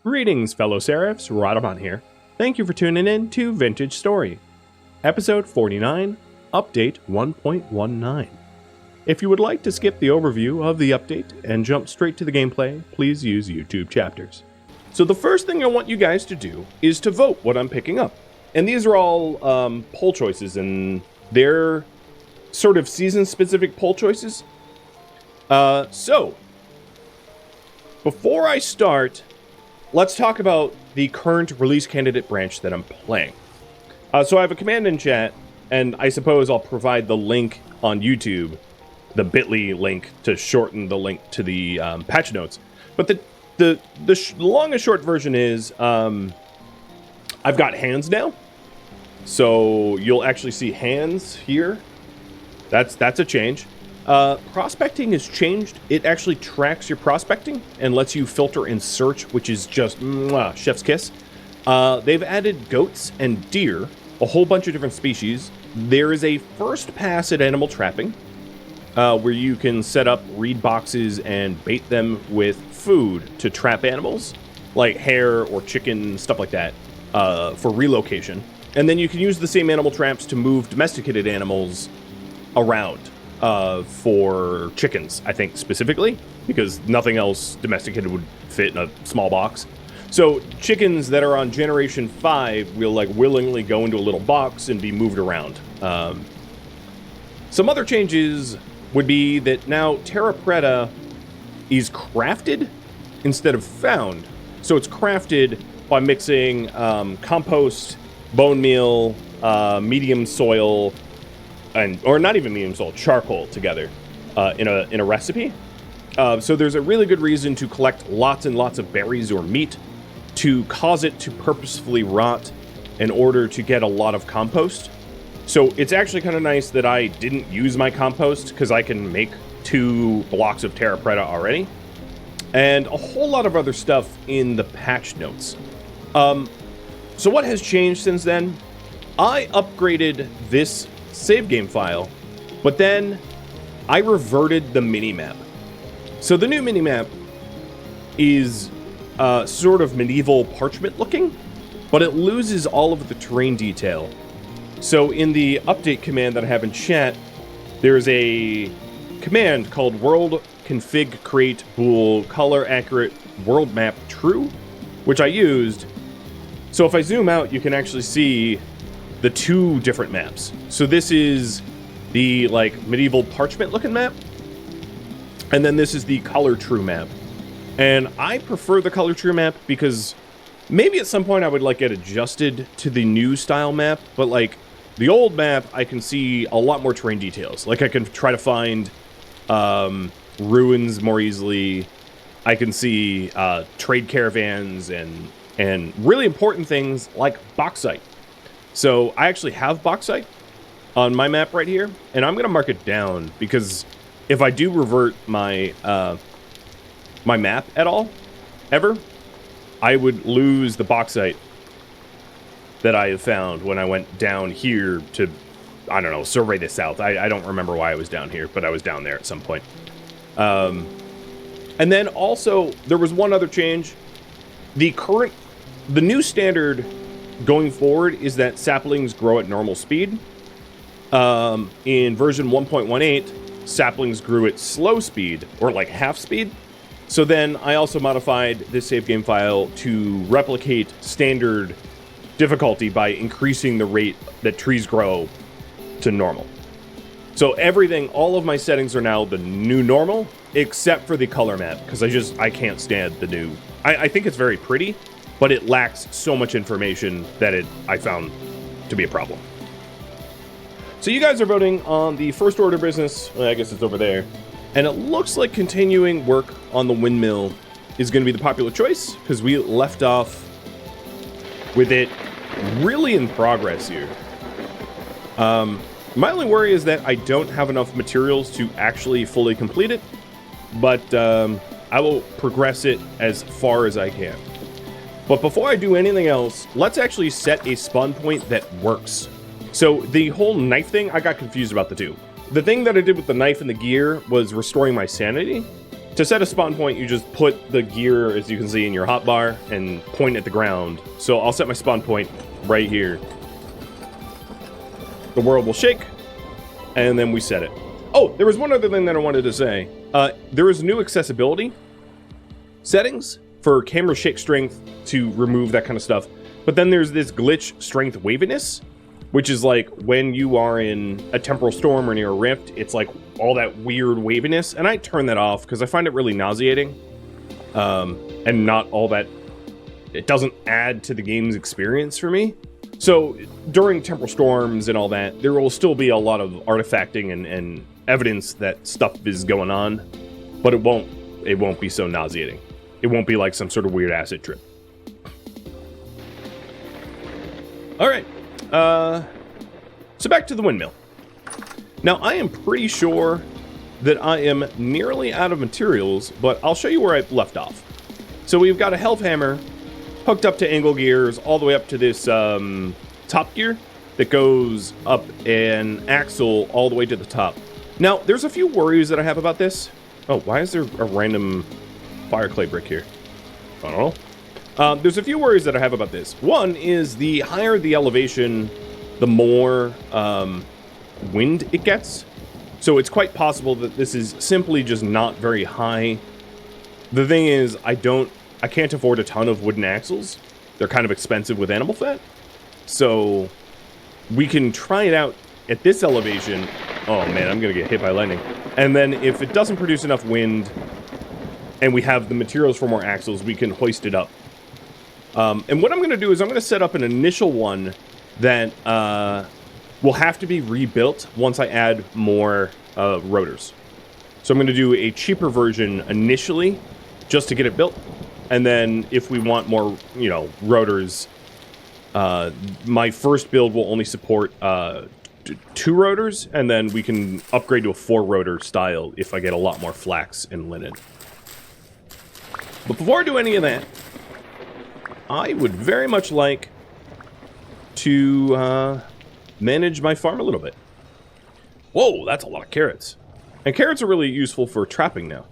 Greetings, fellow Seraphs, Rhadamant here. Thank you for tuning in to Vintage Story, Episode 49, Update 1.19. If you would like to skip the overview of the update and jump straight to the gameplay, please use YouTube chapters. So the first thing I want you guys to do is to vote what I'm picking up. And these are all poll choices, and they're sort of season-specific poll choices. So, before I start, let's talk about the current release candidate branch that I'm playing. So I have a command in chat, and I suppose I'll provide the link on YouTube, the bit.ly link to shorten the link to the patch notes. But the long and short version is I've got hands now. So you'll actually see hands here. That's a change. Prospecting has changed. It actually tracks your prospecting and lets you filter and search, which is just chef's kiss. They've added goats and deer, a whole bunch of different species. There is a first pass at animal trapping, where you can set up reed boxes and bait them with food to trap animals, like hare or chicken, stuff like that, for relocation. And then you can use the same animal traps to move domesticated animals around. For chickens, I think, specifically, because nothing else domesticated would fit in a small box. So chickens that are on generation 5 will willingly go into a little box and be moved around. Some other changes would be that now Terra Preta is crafted instead of found. So it's crafted by mixing compost, bone meal, medium soil, or not even medium soil, charcoal together in a recipe. So there's a really good reason to collect lots and lots of berries or meat to cause it to purposefully rot in order to get a lot of compost. So it's actually kind of nice that I didn't use my compost because I can make 2 blocks of Terra Preta already. And a whole lot of other stuff in the patch notes. So what has changed since then? I upgraded this save game file, but then I reverted the minimap. So the new minimap is sort of medieval parchment looking, but it loses all of the terrain detail. So in the update command that I have in chat, there's a command called world config create bool color accurate world map true, which I used. So if I zoom out, you can actually see the 2 different maps. So this is the medieval parchment looking map, and then this is the color true map. And I prefer the color true map because maybe at some point I would get adjusted to the new style map, but the old map I can see a lot more terrain details. I can try to find ruins more easily. I can see trade caravans and really important things like bauxite. So I actually have bauxite on my map right here, and I'm going to mark it down because if I do revert my my map at all, ever, I would lose the bauxite that I have found when I went down here to, I don't know, survey the south. I don't remember why I was down here, but I was down there at some point. And then also, there was one other change. The new standard going forward is that saplings grow at normal speed. In version 1.18, saplings grew at slow speed, or half speed. So then I also modified this save game file to replicate standard difficulty by increasing the rate that trees grow to normal. So all of my settings are now the new normal, except for the color map, because I can't stand the new. I think it's very pretty, but it lacks so much information that I found to be a problem. So you guys are voting on the first order business. Well, I guess it's over there. And it looks like continuing work on the windmill is going to be the popular choice, because we left off with it really in progress here. My only worry is that I don't have enough materials to actually fully complete it, but I will progress it as far as I can. But before I do anything else, let's actually set a spawn point that works. So the whole knife thing, I got confused about the 2. The thing that I did with the knife and the gear was restoring my sanity. To set a spawn point, you just put the gear, as you can see in your hotbar, and point at the ground. So I'll set my spawn point right here. The world will shake, and then we set it. Oh, there was one other thing that I wanted to say. There is new accessibility settings for camera shake strength to remove that kind of stuff. But then there's this glitch strength waviness, which is like when you are in a temporal storm or near a rift, it's like all that weird waviness. And I turn that off because I find it really nauseating. And not all that, it doesn't add to the game's experience for me. So during temporal storms and all that, there will still be a lot of artifacting and evidence that stuff is going on, but it won't be so nauseating. It won't be like some sort of weird acid trip. All right. So back to the windmill. Now, I am pretty sure that I am nearly out of materials, but I'll show you where I left off. So we've got a health hammer hooked up to angle gears all the way up to this top gear that goes up an axle all the way to the top. Now, there's a few worries that I have about this. Oh, why is there a random fire clay brick here? I don't know. There's a few worries that I have about this. One is the higher the elevation, the more wind it gets. So it's quite possible that this is simply just not very high. The thing is, I can't afford a ton of wooden axles. They're kind of expensive with animal fat. So we can try it out at this elevation. Oh man, I'm gonna get hit by lightning. And then if it doesn't produce enough wind and we have the materials for more axles, we can hoist it up. And what I'm gonna do is I'm gonna set up an initial one that will have to be rebuilt once I add more rotors. So I'm gonna do a cheaper version initially just to get it built. And then if we want more, rotors, my first build will only support 2 rotors, and then we can upgrade to a 4-rotor style if I get a lot more flax and linen. But before I do any of that, I would very much like to manage my farm a little bit. Whoa, that's a lot of carrots. And carrots are really useful for trapping now.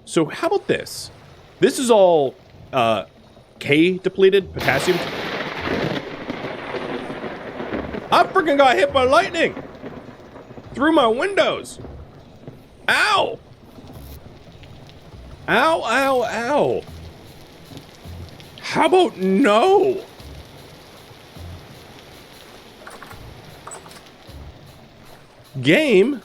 So how about this? This is all K depleted, potassium. I freaking got hit by lightning through my windows. Ow! Ow, ow, ow. How about no? Game?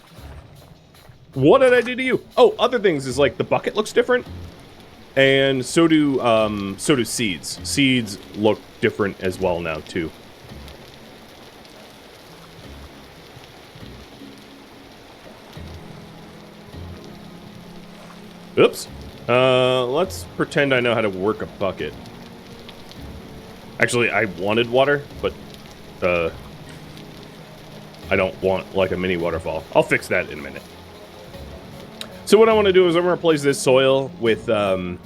What did I do to you? Oh, other things is like the bucket looks different. And so do seeds. Seeds look different as well now too. Oops. Let's pretend I know how to work a bucket. Actually, I wanted water, but I don't want like a mini waterfall. I'll fix that in a minute. So what I want to do is I'm going to replace this soil with the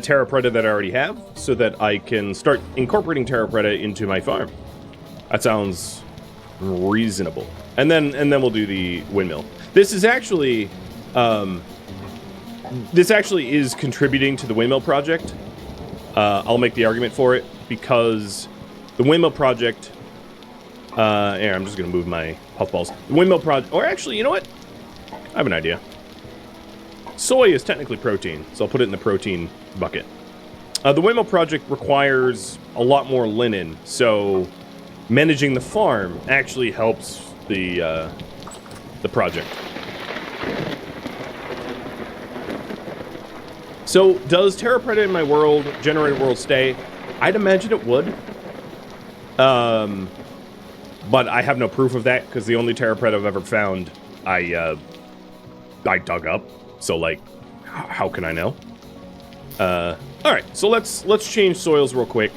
Terra Preta that I already have, so that I can start incorporating Terra Preta into my farm. That sounds reasonable. And then we'll do the windmill. This is actually is contributing to the windmill project. I'll make the argument for it because the windmill project. Here, I'm just going to move my puffballs. The windmill project, or actually, you know what? I have an idea. Soy is technically protein, so I'll put it in the protein bucket. The windmill project requires a lot more linen, so managing the farm actually helps the project. So, does Terra Preta in my world generate a world stay? I'd imagine it would. But I have no proof of that, because the only Terra Preta I've ever found, I dug up. So, like, how can I know? Alright, so let's change soils real quick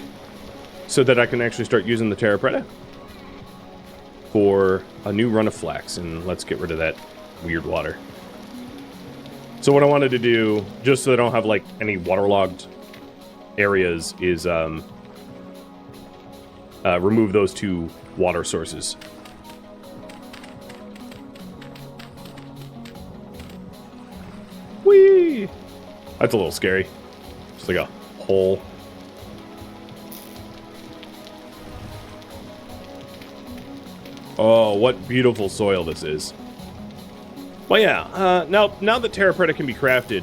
so that I can actually start using the Terra Preta for a new run of flax, and let's get rid of that weird water. So what I wanted to do, just so I don't have, like, any waterlogged areas, is remove those 2 water sources. That's a little scary. Just like a hole. Oh, what beautiful soil this is. Well, yeah, now that Terra Preta can be crafted,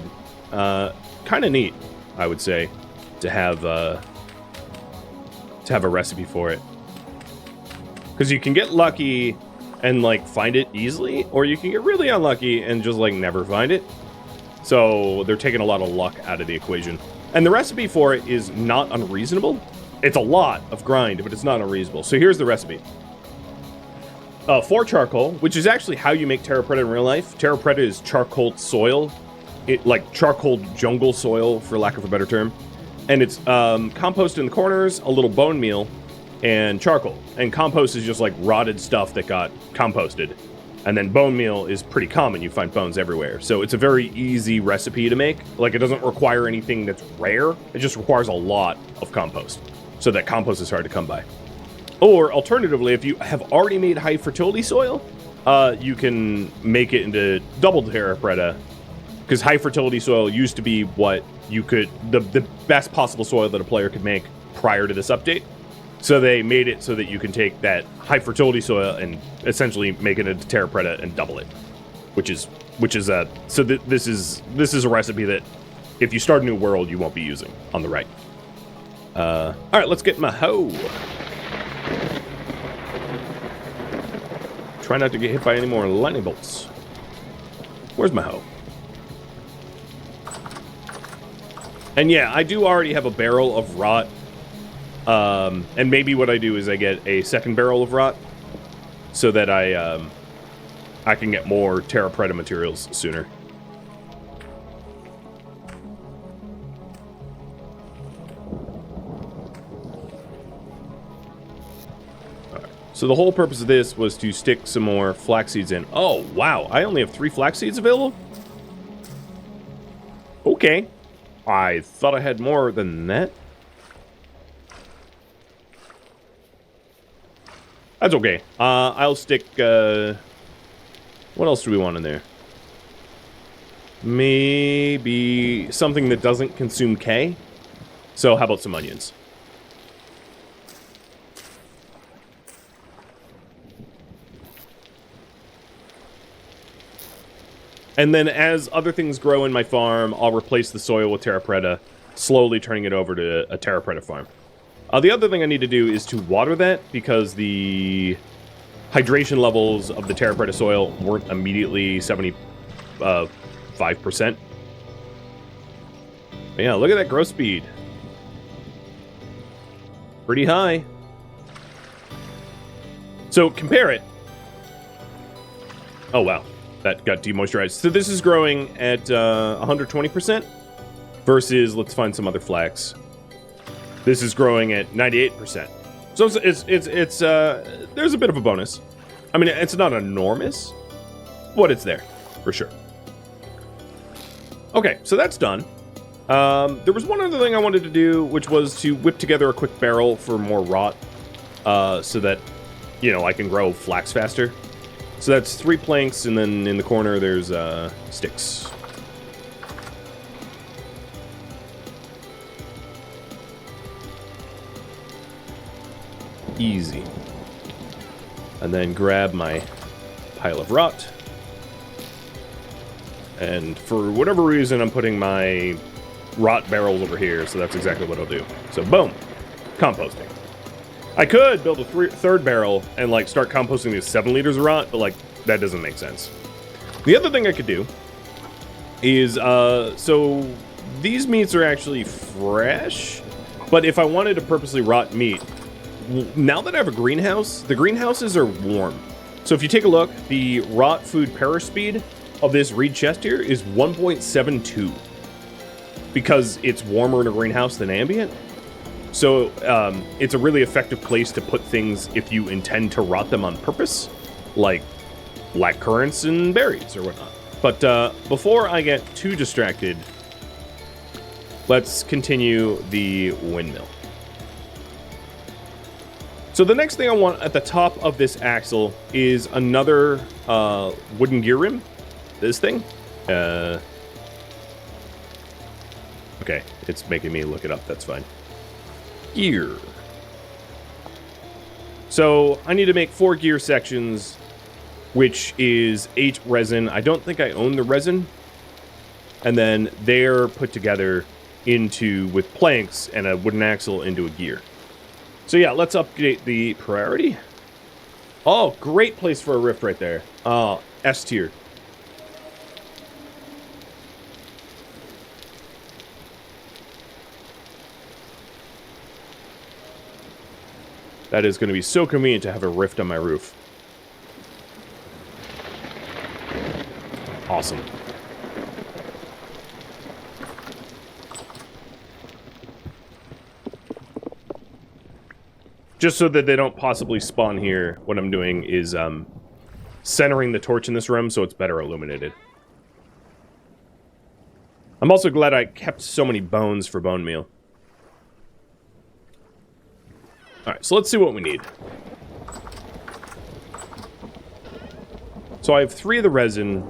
kind of neat, I would say, to have a recipe for it. Because you can get lucky and, like, find it easily, or you can get really unlucky and just, like, never find it. So they're taking a lot of luck out of the equation. And the recipe for it is not unreasonable. It's a lot of grind, but it's not unreasonable. So here's the recipe. 4 charcoal, which is actually how you make Terra Preta in real life. Terra Preta is charcoal soil. Like charcoal jungle soil, for lack of a better term. And it's compost in the corners, a little bone meal, and charcoal. And compost is just like rotted stuff that got composted. And then bone meal is pretty common. You find bones everywhere. So it's a very easy recipe to make. Like, it doesn't require anything that's rare. It just requires a lot of compost. So that compost is hard to come by. Or, alternatively, if you have already made high fertility soil, you can make it into double Terra Preta. Because high fertility soil used to be what you could... The best possible soil that a player could make prior to this update. So they made it so that you can take that high fertility soil and essentially make it into Terra Preta and double it, which is so this is a recipe that if you start a new world you won't be using on the right. All right, let's get my hoe. Try not to get hit by any more lightning bolts. Where's my hoe? And yeah, I do already have a barrel of rot. And maybe what I do is I get a second barrel of rot so that I can get more Terra Preta materials sooner. All right. So the whole purpose of this was to stick some more flax seeds in. Oh, wow. I only have 3 flax seeds available? Okay. I thought I had more than that. That's okay. I'll stick, what else do we want in there? Maybe something that doesn't consume K. So how about some onions? And then as other things grow in my farm, I'll replace the soil with Terra Preta, slowly turning it over to a Terra Preta farm. The other thing I need to do is to water that, because the hydration levels of the Terra Preta soil weren't immediately 75%. But yeah, look at that growth speed. Pretty high. So compare it. Oh, wow. That got demoisturized. So this is growing at 120% versus, let's find some other flax. This is growing at 98%. So it's there's a bit of a bonus. I mean, it's not enormous, but it's there for sure. Okay, so that's done. There was one other thing I wanted to do, which was to whip together a quick barrel for more rot, so that, you know, I can grow flax faster. So that's 3 planks, and then in the corner there's sticks. Easy. And then grab my pile of rot. And for whatever reason, I'm putting my rot barrels over here, so that's exactly what I'll do. So boom, composting. I could build a third barrel and like start composting these 7 liters of rot, but like that doesn't make sense. The other thing I could do is, so these meats are actually fresh, but if I wanted to purposely rot meat, now that I have a greenhouse, the greenhouses are warm. So if you take a look, the rot food perish speed of this reed chest here is 1.72 because it's warmer in a greenhouse than ambient. So it's a really effective place to put things if you intend to rot them on purpose, like black currants and berries or whatnot. But before I get too distracted, let's continue the windmill. So the next thing I want at the top of this axle is another wooden gear rim. This thing. It's making me look it up. That's fine. Gear. So I need to make 4 gear sections, which is 8 resin. I don't think I own the resin. And then they're put together with planks and a wooden axle into a gear. So yeah, let's update the priority. Oh, great place for a rift right there. S tier. That is going to be so convenient to have a rift on my roof. Awesome. Just so that they don't possibly spawn here, what I'm doing is centering the torch in this room so it's better illuminated. I'm also glad I kept so many bones for bone meal. Alright, so let's see what we need. So I have 3 of the resin.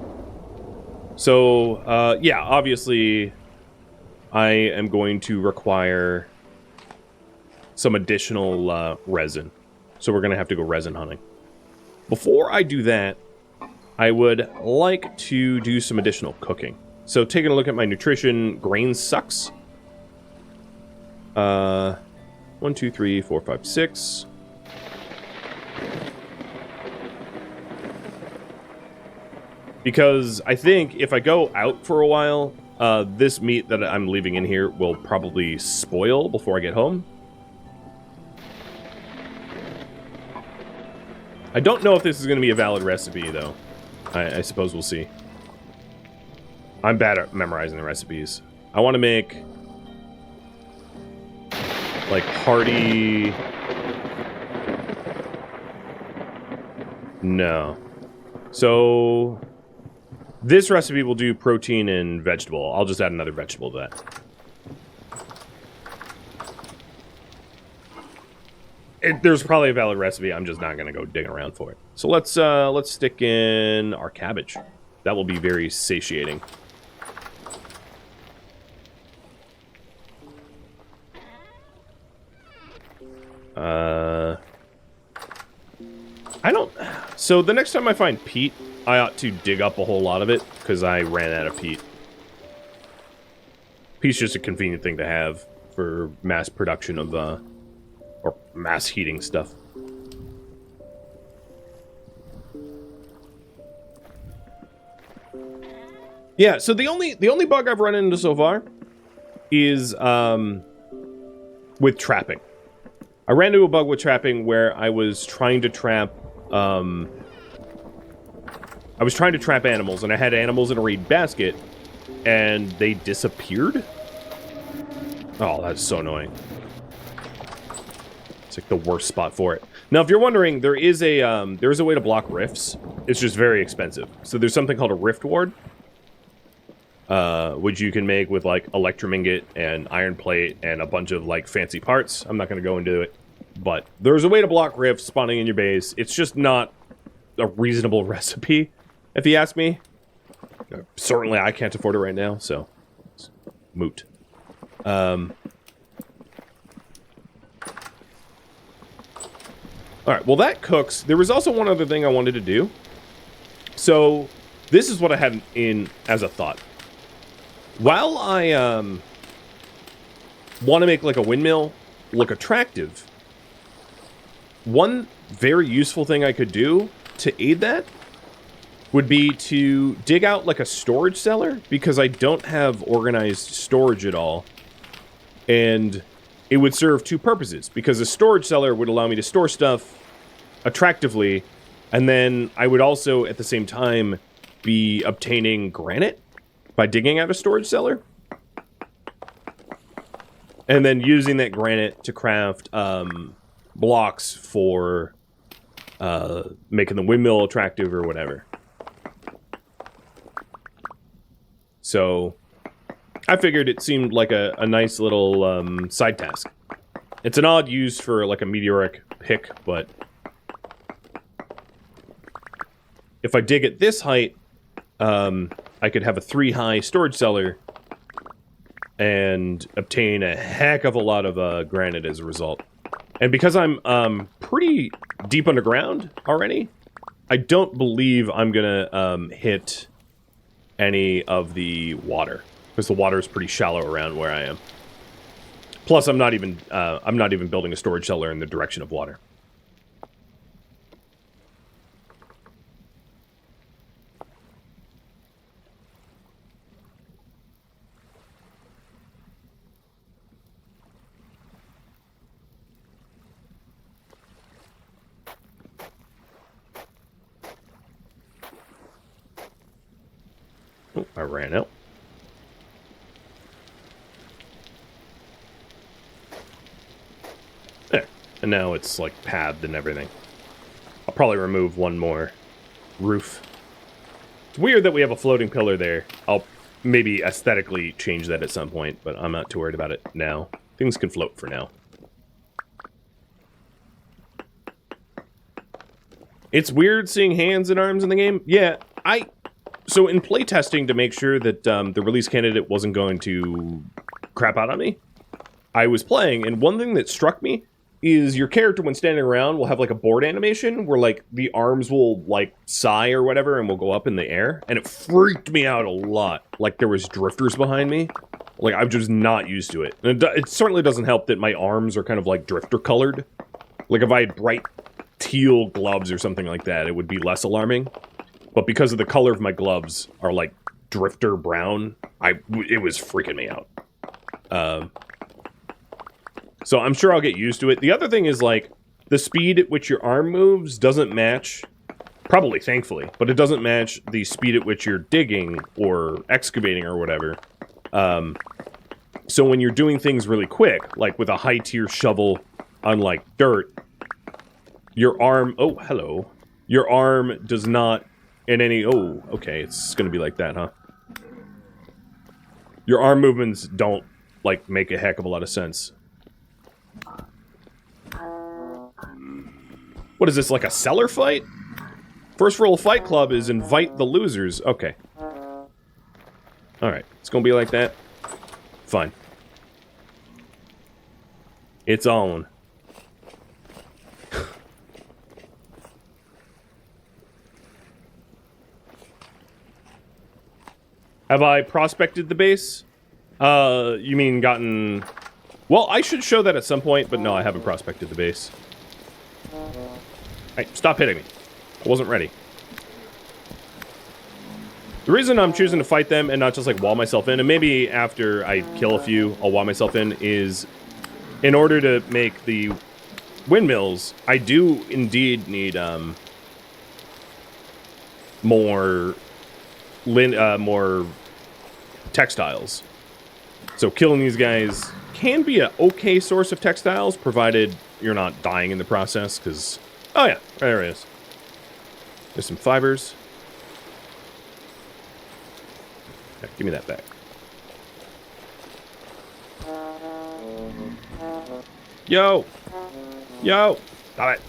So, yeah, obviously I am going to require some additional resin. So we're going to have to go resin hunting. Before I do that, I would like to do some additional cooking. So taking a look at my nutrition, grain sucks. 1, 2, 3, 4, 5, 6. Because I think if I go out for a while, this meat that I'm leaving in here will probably spoil before I get home. I don't know if this is going to be a valid recipe, though. I suppose we'll see. I'm bad at memorizing the recipes. I want to make like hearty... No. So this recipe will do protein and vegetable. I'll just add another vegetable to that. There's probably a valid recipe. I'm just not going to go digging around for it. So let's stick in our cabbage. That will be very satiating. I don't... So the next time I find peat, I ought to dig up a whole lot of it, because I ran out of peat. Peat's just a convenient thing to have for mass production of, or mass heating stuff. Yeah, so the only bug I've run into so far is, with trapping. I ran into a bug with trapping where I was trying to trap, animals, and I had animals in a reed basket, and they disappeared? Oh, that's so annoying. It's like the worst spot for it. Now, if you're wondering, there is a way to block rifts. It's just very expensive. So there's something called a rift ward, which you can make with, like, electromingot and iron plate and a bunch of, like, fancy parts. I'm not going to go into it. But there's a way to block rifts spawning in your base. It's just not a reasonable recipe, if you ask me. Certainly, I can't afford it right now, so it's moot. Alright, well that cooks. There was also one other thing I wanted to do. So, this is what I had in as a thought. While I want to make like a windmill look attractive, one very useful thing I could do to aid that would be to dig out like a storage cellar, because I don't have organized storage at all. And it would serve 2 purposes, because a storage cellar would allow me to store stuff attractively, and then I would also at the same time be obtaining granite by digging out a storage cellar. And then using that granite to craft blocks for making the windmill attractive or whatever. So I figured it seemed like a nice little side task. It's an odd use for like a meteoric pick, but if I dig at this height, I could have a 3-high storage cellar and obtain a heck of a lot of granite as a result. And because I'm pretty deep underground already, I don't believe I'm gonna hit any of the water, because the water is pretty shallow around where I am. Plus, I'm not even building a storage cellar in the direction of water. Oh, I ran out. There. And now it's, like, padded and everything. I'll probably remove one more roof. It's weird that we have a floating pillar there. I'll maybe aesthetically change that at some point, but I'm not too worried about it now. Things can float for now. It's weird seeing hands and arms in the game. Yeah, So in playtesting, to make sure that the release candidate wasn't going to crap out on me, I was playing, and one thing that struck me is your character, when standing around, will have like a board animation where like the arms will like sigh or whatever and will go up in the air, and it freaked me out a lot. Like there was drifters behind me. Like I'm just not used to it. And it certainly doesn't help that my arms are kind of like drifter colored. Like if I had bright teal gloves or something like that, it would be less alarming. But because of the color of my gloves are like drifter brown, it was freaking me out. So I'm sure I'll get used to it. The other thing is, like, the speed at which your arm moves doesn't match, probably thankfully, but it doesn't match the speed at which you're digging or excavating or whatever. So when you're doing things really quick, like with a high-tier shovel on, like, dirt, your arm... Oh, hello. Your arm does not in any... Oh, okay, it's gonna be like that, huh? Your arm movements don't, like, make a heck of a lot of sense. What is this, like a cellar fight? First rule of Fight Club is invite the losers. Okay. Alright, it's gonna be like that. Fine. It's on. Have I prospected the base? You mean gotten... Well, I should show that at some point, but no, I haven't prospected the base. Hey, stop hitting me. I wasn't ready. The reason I'm choosing to fight them and not just, like, wall myself in, and maybe after I kill a few, I'll wall myself in, is in order to make the windmills, I do indeed need, more textiles. So killing these guys can be an okay source of textiles, provided you're not dying in the process, because... Oh yeah, there it is. There's some fibers. Okay, give me that back. Yo! Yo! Stop it!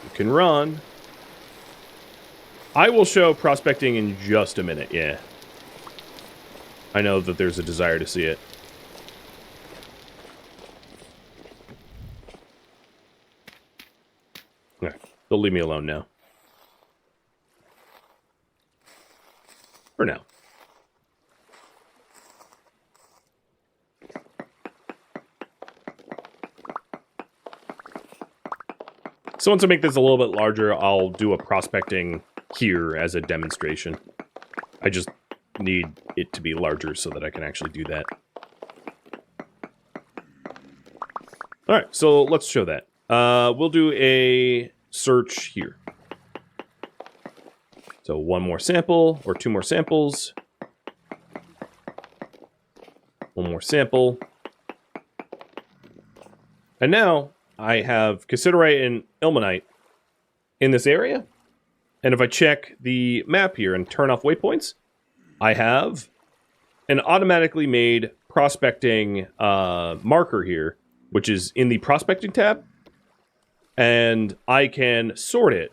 You can run. I will show prospecting in just a minute, yeah. I know that there's a desire to see it. Okay, they'll leave me alone now. For now. So once I make this a little bit larger, I'll do a prospecting here as a demonstration. I just need it to be larger so that I can actually do that. Alright, so let's show that. We'll do a search here. So one more sample, or two more samples. One more sample. And now I have cassiterite and ilmenite in this area. And if I check the map here and turn off waypoints, I have an automatically made prospecting marker here, which is in the prospecting tab. And I can sort it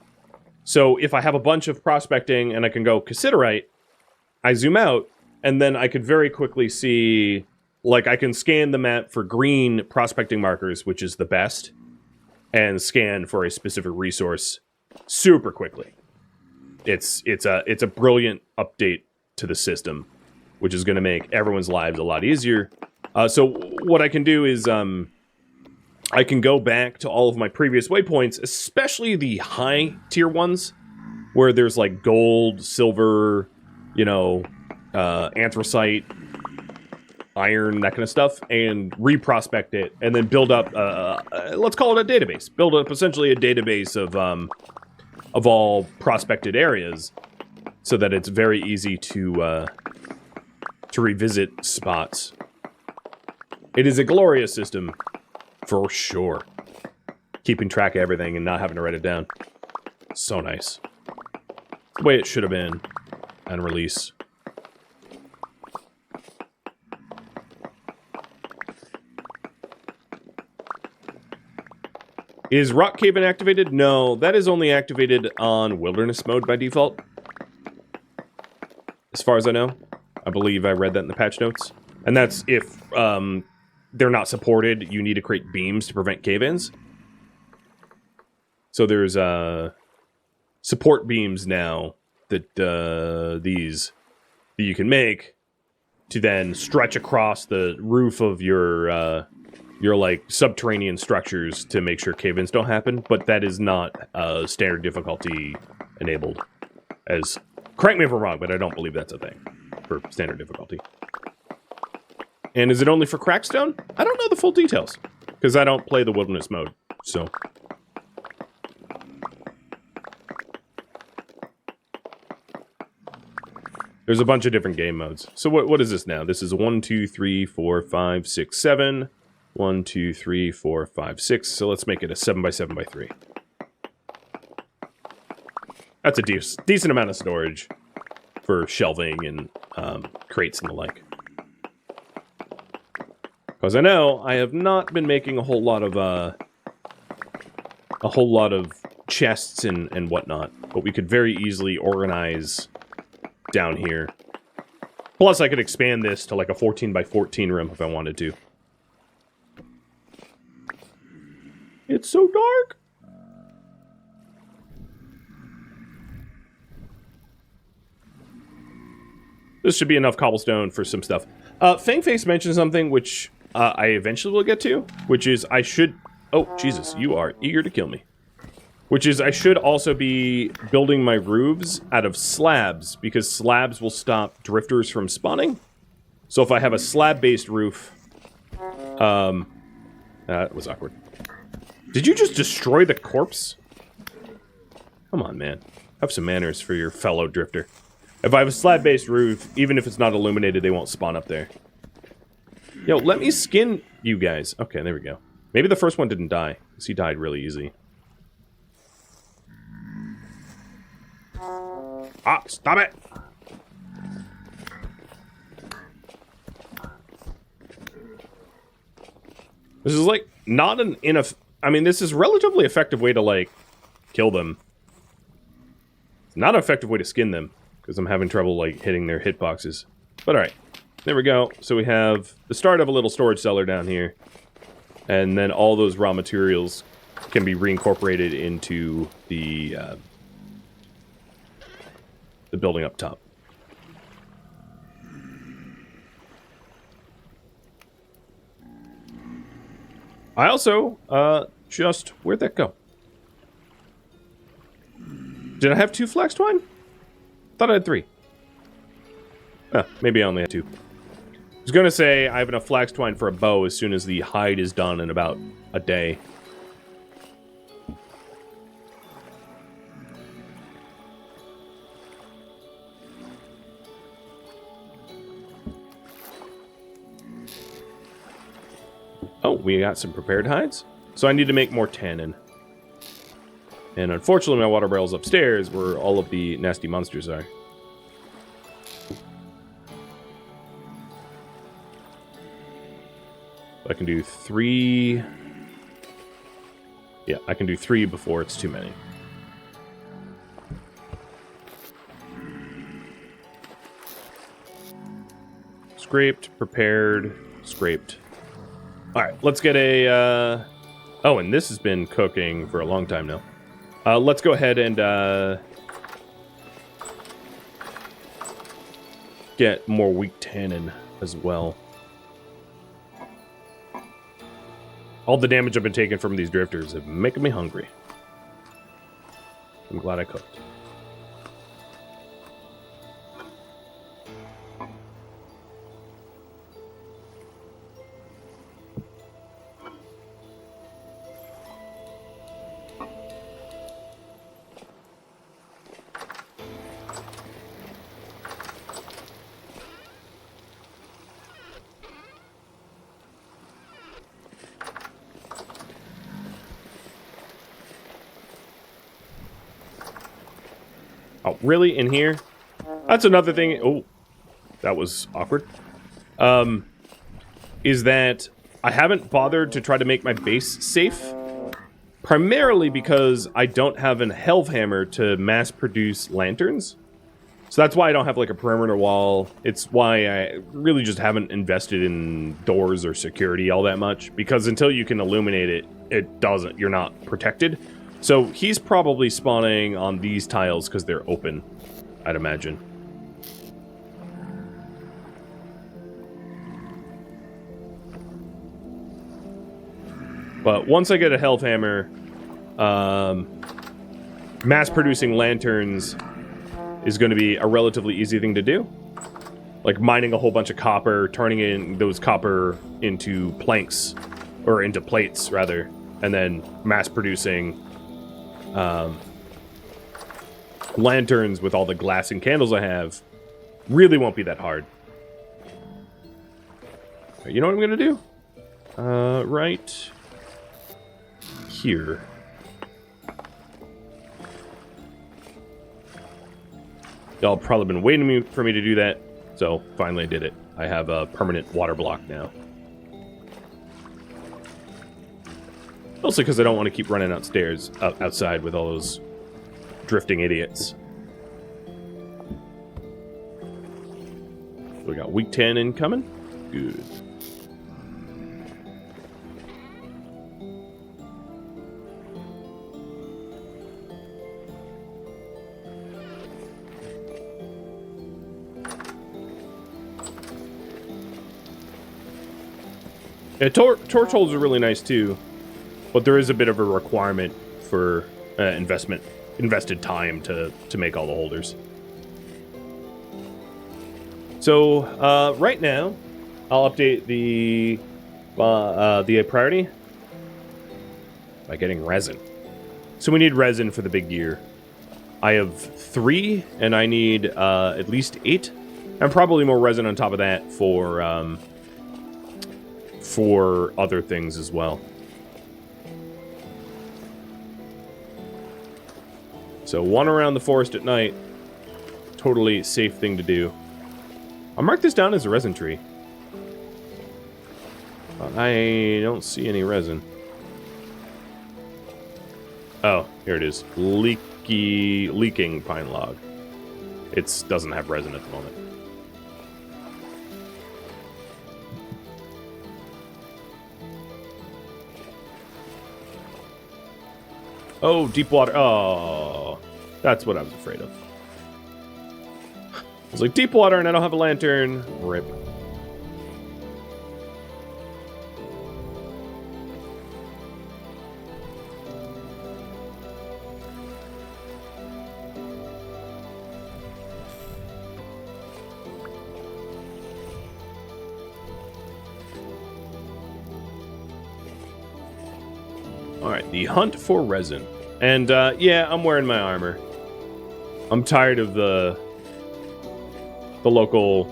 So if I have a bunch of prospecting and I can go cassiterite, I zoom out, and then I could very quickly see, like, I can scan the map for green prospecting markers, which is the best, and scan for a specific resource super quickly. It's a brilliant update to the system, which is going to make everyone's lives a lot easier. So what I can do is I can go back to all of my previous waypoints, especially the high tier ones, where there's like gold, silver, you know, anthracite, iron, that kind of stuff, and reprospect it, and then build up, let's call it a database. Build up essentially a database of all prospected areas, so that it's very easy to revisit spots. It is a glorious system, for sure. Keeping track of everything and not having to write it down. So nice. The way it should have been on release. Is Rock Cave activated? No, that is only activated on Wilderness mode by default. As far as I know. I believe I read that in the patch notes. And that's if they're not supported, you need to create beams to prevent cave-ins. So there's support beams now that these that you can make to then stretch across the roof of your like subterranean structures to make sure cave-ins don't happen, but that is not standard difficulty enabled. As correct me if I'm wrong, but I don't believe that's a thing for standard difficulty. And is it only for Crackstone? I don't know the full details because I don't play the Wilderness mode. So there's a bunch of different game modes. So what is this now? This is 1, 2, 3, 4, 5, 6, 7. 1, 2, 3, 4, 5, 6. So let's make it a 7x7x3. That's a decent amount of storage for shelving and crates and the like. Because I know I have not been making a whole lot of chests and whatnot, but we could very easily organize down here. Plus, I could expand this to like a 14x14 room if I wanted to. It's so dark. This should be enough cobblestone for some stuff. Fangface mentioned something which I eventually will get to, which is I should... Oh, Jesus, you are eager to kill me. Which is I should also be building my roofs out of slabs, because slabs will stop drifters from spawning. So if I have a slab-based roof... that was awkward. Did you just destroy the corpse? Come on, man. Have some manners for your fellow drifter. If I have a slab-based roof, even if it's not illuminated, they won't spawn up there. Yo, let me skin you guys. Okay, there we go. Maybe the first one didn't die, because he died really easy. Ah, stop it! This is, like, not an I mean, this is a relatively effective way to, like, kill them. It's not an effective way to skin them, because I'm having trouble, like, hitting their hitboxes. But alright, there we go. So we have the start of a little storage cellar down here. And then all those raw materials can be reincorporated into the building up top. I also, where'd that go? Did I have 2 flax twine? Thought I had 3. Maybe I only had 2. I was gonna say I have enough flax twine for a bow as soon as the hide is done in about a day. Oh, we got some prepared hides. So I need to make more tannin. And unfortunately, my water barrel's upstairs where all of the nasty monsters are. I can do 3. Yeah, I can do 3 before it's too many. Scraped, prepared, scraped. All right, let's get a... Oh, and this has been cooking for a long time now. Let's go ahead and get more weak tannin as well. All the damage I've been taking from these drifters is making me hungry. I'm glad I cooked. Oh, really? In here? That's another thing. Oh, that was awkward. Is that I haven't bothered to try to make my base safe. Primarily because I don't have an Hellhammer to mass produce lanterns. So that's why I don't have like a perimeter wall. It's why I really just haven't invested in doors or security all that much. Because until you can illuminate it, you're not protected. So he's probably spawning on these tiles because they're open, I'd imagine. But once I get a Hellhammer, mass-producing lanterns is going to be a relatively easy thing to do. Like mining a whole bunch of copper, turning in those copper into planks, or into plates, rather, and then mass-producing lanterns with all the glass and candles I have really won't be that hard. You know what I'm going to do? Right here. Y'all probably been waiting for me to do that, so finally I did it. I have a permanent water block now. Mostly because I don't want to keep running outside with all those drifting idiots. We got week 10 incoming. Good. Yeah, torch holes are really nice too, but there is a bit of a requirement for invested time to make all the holders. So right now, I'll update the priority by getting resin. So we need resin for the big gear. I have 3, and I need at least 8, and probably more resin on top of that for other things as well. So 1 around the forest at night, totally safe thing to do. I'll mark this down as a resin tree. I don't see any resin. Oh, here it is. Leaking pine log. It doesn't have resin at the moment. Oh, deep water. Oh, that's what I was afraid of. I was like, deep water and I don't have a lantern. Rip. Alright, the hunt for resin. And, yeah, I'm wearing my armor. I'm tired of the local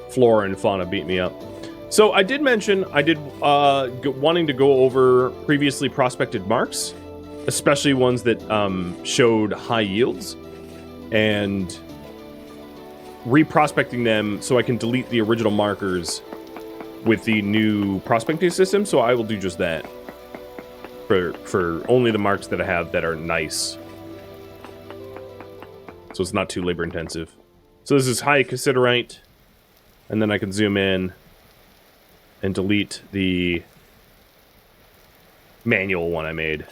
flora and fauna beat me up. So I did mention I did wanting to go over previously prospected marks, especially ones that showed high yields, and reprospecting them so I can delete the original markers with the new prospecting system. So I will do just that for only the marks that I have that are nice. So it's not too labor intensive. So this is high cassiterite, And then I can zoom in and delete the manual one I made.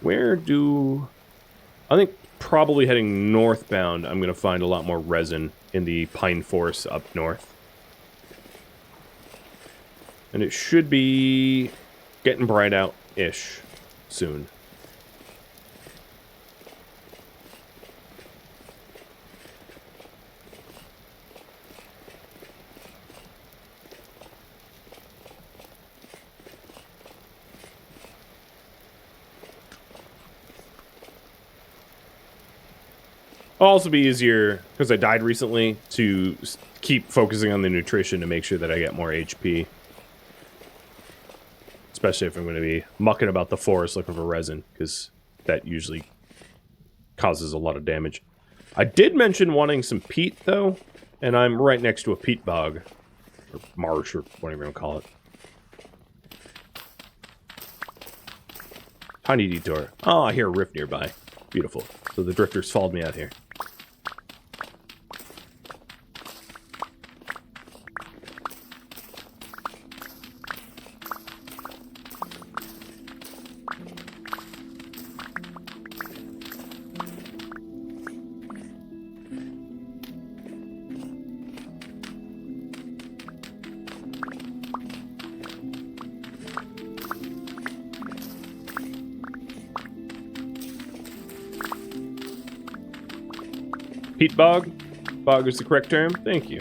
Where do... I think probably heading northbound, I'm going to find a lot more resin in the pine forest up north. And it should be getting bright out-ish soon. It'll also be easier, because I died recently, to keep focusing on the nutrition to make sure that I get more HP. Especially if I'm going to be mucking about the forest looking for resin, because that usually causes a lot of damage. I did mention wanting some peat, though, and I'm right next to a peat bog. Or marsh, or whatever you want to call it. Tiny detour. Oh, I hear a rift nearby. Beautiful. So the drifters followed me out here. Peat bog? Bog is the correct term? Thank you.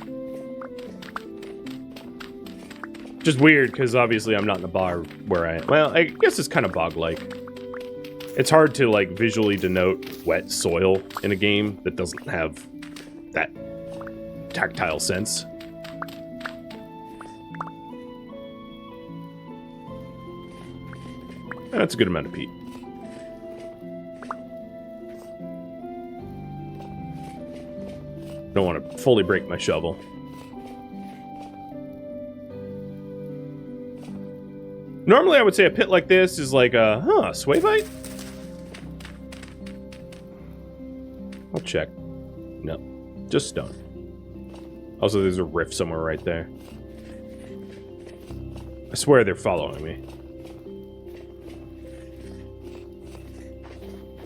Just weird, because obviously I'm not in a bog where I am. Well, I guess it's kind of bog-like. It's hard to, like, visually denote wet soil in a game that doesn't have that tactile sense. That's a good amount of peat. Don't want to fully break my shovel. Normally I would say a pit like this is like a, swavite? I'll check. No, just stone. Also, there's a rift somewhere right there. I swear they're following me.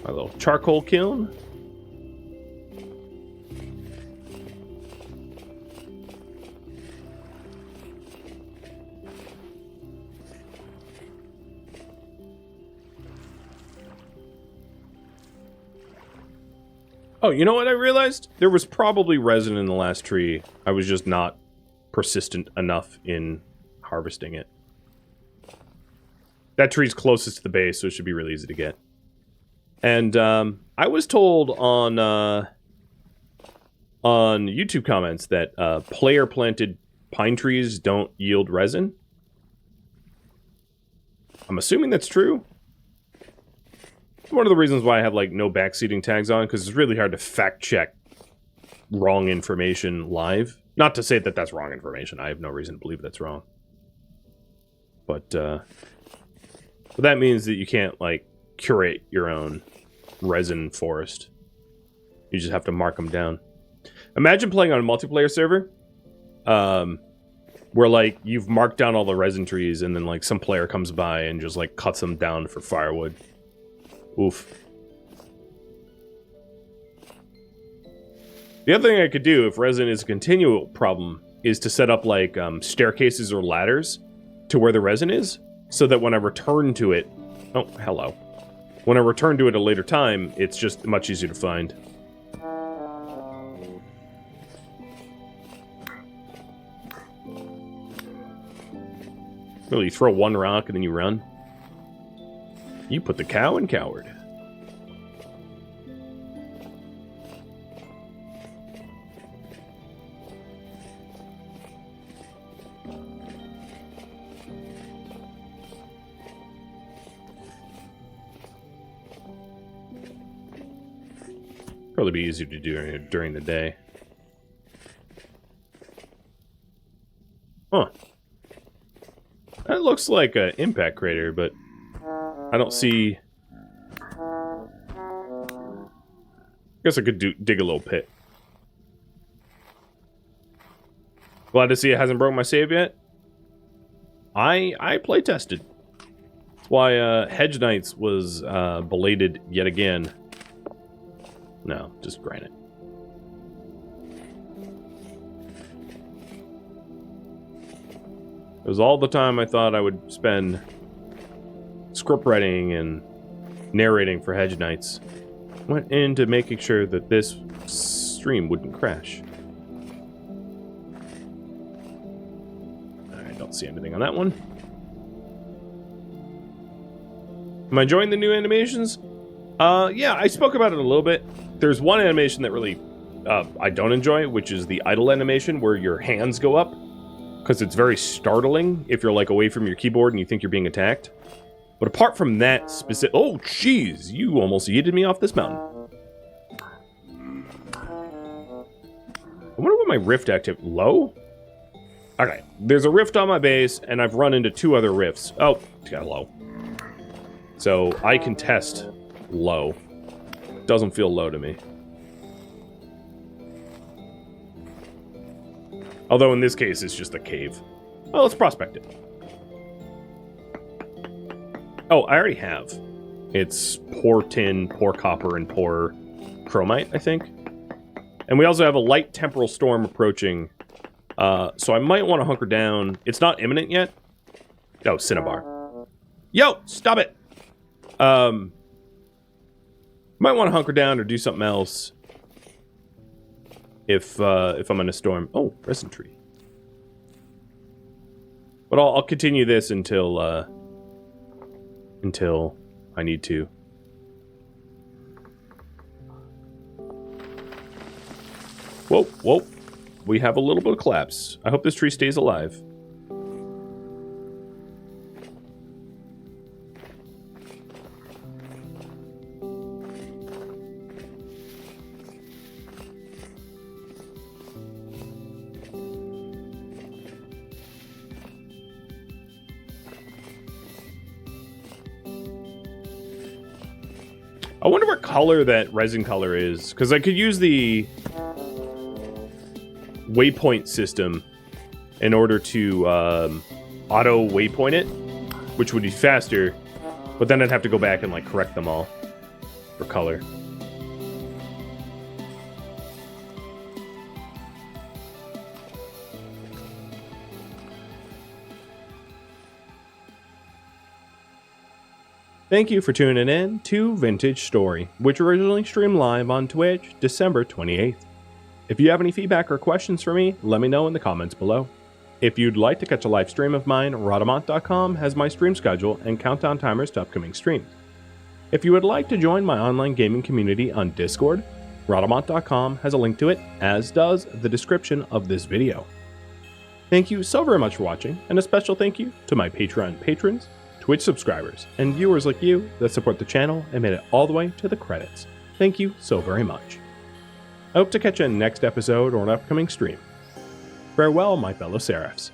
My little charcoal kiln. Oh, you know what I realized? There was probably resin in the last tree. I was just not persistent enough in harvesting it. That tree's closest to the base, so it should be really easy to get. And I was told on YouTube comments that player-planted pine trees don't yield resin. I'm assuming that's true. One of the reasons why I have, like, no backseating tags on, because it's really hard to fact-check wrong information live. Not to say that that's wrong information. I have no reason to believe that's wrong. But that means that you can't, like, curate your own resin forest. You just have to mark them down. Imagine playing on a multiplayer server, where, like, you've marked down all the resin trees, and then, like, some player comes by and just, like, cuts them down for firewood. Oof. The other thing I could do, if resin is a continual problem, is to set up, like, staircases or ladders to where the resin is, so that when I return to it... Oh, hello. When I return to it at a later time, it's just much easier to find. Really, you throw one rock and then you run? You put the cow in coward. Probably be easier to do during the day. Huh. That looks like an impact crater, but I don't see Guess I could dig a little pit. Glad to see it hasn't broken my save yet. I play tested. That's why Hedge Knights was belated yet again. No, just granite. It was all the time I thought I would spend script writing and narrating for Hedge Knights. Went into making sure that this stream wouldn't crash. I don't see anything on that one. Am I enjoying the new animations? Yeah, I spoke about it a little bit. There's one animation that really I don't enjoy, which is the idle animation where your hands go up. Because it's very startling if you're like away from your keyboard and you think you're being attacked. But apart from that specific... Oh, jeez, you almost yeeted me off this mountain. I wonder what my rift activity... Low? Okay, there's a rift on my base, and I've run into 2 other rifts. Oh, it's got low. So I can test low. Doesn't feel low to me. Although in this case, it's just a cave. Well, let's prospect it. Oh, I already have. It's poor tin, poor copper, and poor chromite, I think. And we also have a light temporal storm approaching. So I might want to hunker down. It's not imminent yet. Oh, Cinnabar. Yo, stop it! Might want to hunker down or do something else. If I'm in a storm. Oh, resin tree. But I'll continue this until I need to. Whoa, whoa. We have a little bit of collapse. I hope this tree stays alive. I wonder what color that resin color is, because I could use the waypoint system in order to auto waypoint it, which would be faster, but then I'd have to go back and like correct them all for color. Thank you for tuning in to Vintage Story, which originally streamed live on Twitch, December 28th. If you have any feedback or questions for me, let me know in the comments below. If you'd like to catch a live stream of mine, Rhadamant.com has my stream schedule and countdown timers to upcoming streams. If you would like to join my online gaming community on Discord, Rhadamant.com has a link to it, as does the description of this video. Thank you so very much for watching, and a special thank you to my Patreon patrons, Twitch subscribers, and viewers like you that support the channel and made it all the way to the credits. Thank you so very much. I hope to catch you in the next episode or an upcoming stream. Farewell, my fellow Seraphs.